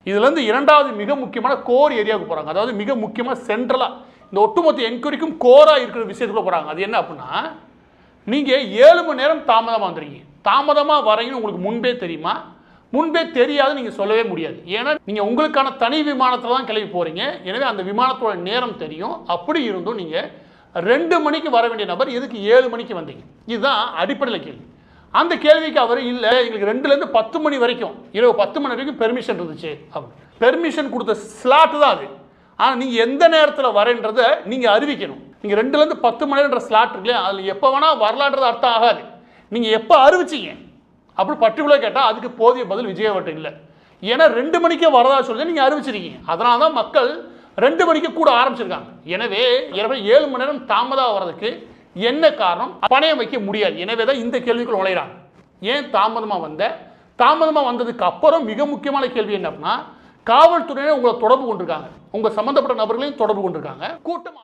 இதுலேருந்து இரண்டாவது மிக முக்கியமான கோர் ஏரியாவுக்கு போகிறாங்க. அதாவது மிக முக்கியமாக சென்ட்ரலாக இந்த ஒட்டுமொத்த என்கொயரிக்கும் கோராக இருக்கிற விஷயத்துக்குள்ள போகிறாங்க. அது என்ன அப்படின்னா, நீங்கள் 7 மணி நேரம் தாமதமாக வந்துடுறீங்க. தாமதமாக வரீங்கன்னு உங்களுக்கு முன்பே தெரியுமா? முன்பே தெரியாது, நீங்கள் சொல்லவே முடியாது. ஏன்னா நீங்கள் உங்களுக்கான தனி விமானத்தில் தான் கிளம்பி போகிறீங்க. எனவே அந்த விமானத்தோட நேரம் தெரியும். அப்படி இருந்தும் நீங்கள் 2 மணிக்கு வர வேண்டிய நபர் எதுக்கு 7 மணிக்கு வந்தீங்க? இதுதான் அடிப்படையில் கேள்வி. அந்த கேள்விக்கு அவர் இல்லை, எங்களுக்கு 2லேருந்து 10 மணி வரைக்கும், இரவு 10 மணி வரைக்கும் பெர்மிஷன் இருந்துச்சு அப்படின்னு. பெர்மிஷன் கொடுத்த ஸ்லாட்டு தான் அது. ஆனால் நீங்கள் எந்த நேரத்தில் வரேன்றதை நீங்கள் அறிவிக்கணும். நீங்கள் 2லேருந்து 10 மணின்ற ஸ்லாட் இருக்குல்லையா, அதில் எப்போ வேணால் வரலான்றது அர்த்தம் ஆகாது. நீங்கள் எப்போ அறிவிச்சிங்க அப்படி பர்டிகுலர் கேட்டால் அதுக்கு போதிய பதில் விஜயவட்ட இல்லை. ஏன்னா 2 மணிக்கே வரதா சொல்லி நீங்கள் அறிவிச்சிருக்கீங்க. அதனால தான் மக்கள் 2 மணிக்கு கூட ஆரம்பிச்சிருக்காங்க. எனவே 7 மணி நேரம் தாமதம் வர்றதுக்கு என்ன காரணம்? பணையம் வைக்க முடியாது. எனவே தான் இந்த கேள்விக்குள் நுழைகிறாங்க. ஏன் தாமதமாக வந்ததுக்கு அப்புறம் மிக முக்கியமான கேள்வி என்ன அப்படின்னா, காவல்துறையினர் உங்களை தொடர்பு கொண்டிருக்காங்க, உங்கள் சம்பந்தப்பட்ட நபர்களையும் தொடர்பு கொண்டிருக்காங்க. கூட்டம்